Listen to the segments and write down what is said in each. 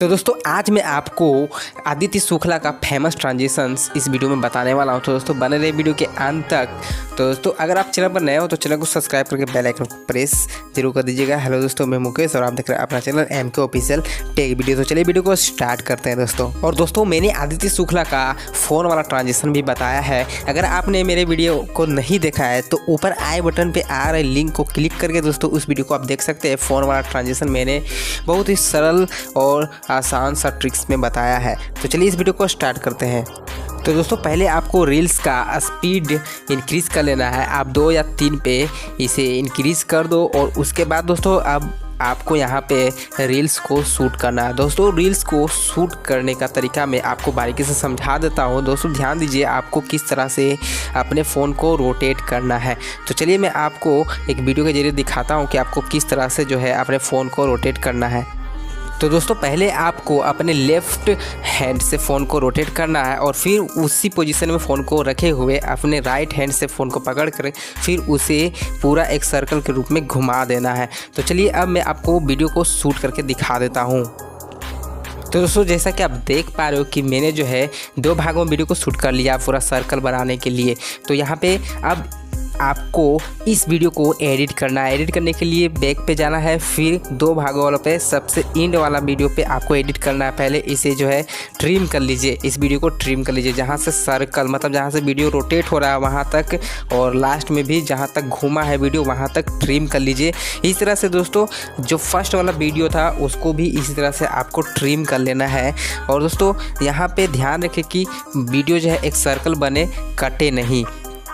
तो दोस्तों आज मैं आपको आदित्य शुक्ला का फेमस ट्रांजिशंस इस वीडियो में बताने वाला हूं। तो दोस्तों बने रहे वीडियो के अंत तक। तो दोस्तों अगर आप चैनल पर नए हो तो चैनल को सब्सक्राइब करके बेल आइकन को प्रेस जरूर कर दीजिएगा। हेलो दोस्तों, मैं मुकेश और आप देख रहे हैं अपना channel MK official take video. तो चलिए वीडियो को स्टार्ट करते हैं दोस्तों। और दोस्तों मैंने आदित्य शुक्ला का फ़ोन वाला ट्रांजिशन भी बताया है। अगर आपने मेरे वीडियो को नहीं देखा है तो ऊपर आई बटन पर आ रहे लिंक को क्लिक करके दोस्तों उस वीडियो को आप देख सकते हैं। फ़ोन वाला ट्रांजिशन मैंने बहुत ही सरल और आसान सा ट्रिक्स में बताया है। तो चलिए इस वीडियो को स्टार्ट करते हैं। तो दोस्तों पहले आपको रील्स का स्पीड इंक्रीज़ कर लेना है। आप 2 या 3 पे इसे इंक्रीज़ कर दो और उसके बाद दोस्तों अब आपको यहाँ पे रील्स को शूट करना है। दोस्तों रील्स को शूट करने का तरीका मैं आपको बारीकी से समझा देता हूँ। दोस्तों ध्यान दीजिए आपको किस तरह से अपने फ़ोन को रोटेट करना है। तो चलिए मैं आपको एक वीडियो के जरिए दिखाता हूँ कि आपको किस तरह से जो है अपने फ़ोन को रोटेट करना है। तो दोस्तों पहले आपको अपने लेफ़्ट हैंड से फ़ोन को रोटेट करना है और फिर उसी पोजीशन में फ़ोन को रखे हुए अपने राइट हैंड से फ़ोन को पकड़ कर फिर उसे पूरा एक सर्कल के रूप में घुमा देना है। तो चलिए अब मैं आपको वीडियो को शूट करके दिखा देता हूँ। तो दोस्तों जैसा कि आप देख पा रहे हो कि मैंने जो है 2 भागों में वीडियो को शूट कर लिया पूरा सर्कल बनाने के लिए। तो यहाँ पे अब आपको इस वीडियो को एडिट करना है। एडिट करने के लिए बैक पे जाना है, फिर 2 भागों वालों पे सबसे एंड वाला वीडियो पे आपको एडिट करना है। पहले इसे जो है ट्रिम कर लीजिए, इस वीडियो को ट्रिम कर लीजिए जहाँ से सर्कल मतलब जहाँ से वीडियो रोटेट हो रहा है वहाँ तक, और लास्ट में भी जहाँ तक घूमा है वीडियो वहाँ तक ट्रिम कर लीजिए। इस तरह से दोस्तों जो फर्स्ट वाला वीडियो था उसको भी इसी तरह से आपको ट्रिम कर लेना है। और दोस्तों यहाँ पे ध्यान रखें कि वीडियो जो है एक सर्कल बने, कटे नहीं।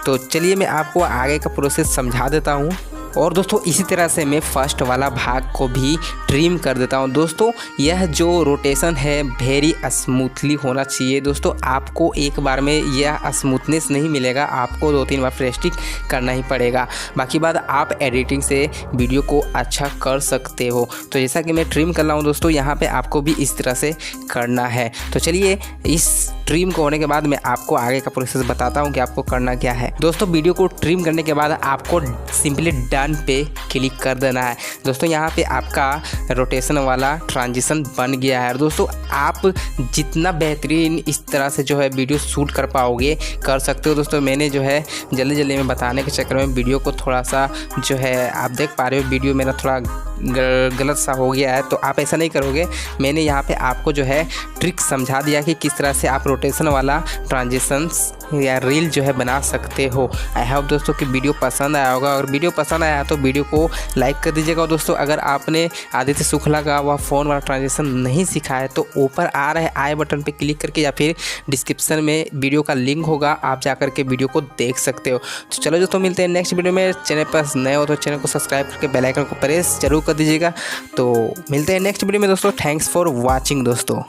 तो चलिए मैं आपको आगे का प्रोसेस समझा देता हूँ। और दोस्तों इसी तरह से मैं फर्स्ट वाला भाग को भी ट्रिम कर देता हूँ। दोस्तों यह जो रोटेशन है वेरी स्मूथली होना चाहिए। दोस्तों आपको एक बार में यह स्मूथनेस नहीं मिलेगा, आपको 2-3 बार प्रेस्टिक करना ही पड़ेगा। बाकी बात आप एडिटिंग से वीडियो को अच्छा कर सकते हो। तो जैसा कि मैं ट्रिम कर रहा हूँ दोस्तों यहाँ पे आपको भी इस तरह से करना है। तो चलिए इस ट्रिम को होने के बाद मैं आपको आगे का प्रोसेस बताता हूँ कि आपको करना क्या है। दोस्तों वीडियो को ट्रिम करने के बाद आपको सिंपली डन पे क्लिक कर देना है। दोस्तों यहाँ पे आपका रोटेशन वाला ट्रांजिशन बन गया है। दोस्तों आप जितना बेहतरीन इस तरह से जो है वीडियो शूट कर पाओगे कर सकते हो। दोस्तों मैंने जो है जल्दी में बताने के चक्कर में वीडियो को थोड़ा सा जो है आप देख पा रहे हो वीडियो मेरा थोड़ा गलत सा हो गया है। तो आप ऐसा नहीं करोगे। मैंने यहाँ पे आपको जो है ट्रिक समझा दिया कि किस तरह से आप रोटेशन वाला ट्रांजिशंस या रील जो है बना सकते हो। आई होप दोस्तों कि वीडियो पसंद आया होगा, और वीडियो पसंद आया तो वीडियो को लाइक कर दीजिएगा। और दोस्तों अगर आपने आदित्य शुक्ला का वह फ़ोन वाला ट्रांजिशन नहीं सीखा है तो ऊपर आ रहे आई बटन पे क्लिक करके या फिर डिस्क्रिप्शन में वीडियो का लिंक होगा, आप जाकर के वीडियो को देख सकते हो। तो चलो दोस्तों मिलते हैं नेक्स्ट वीडियो में। चैनल पर नए हो तो चैनल को सब्सक्राइब करके बेल आइकन को प्रेस जरूर कर दीजिएगा। तो मिलते हैं नेक्स्ट वीडियो में दोस्तों। थैंक्स फॉर वॉचिंग दोस्तों।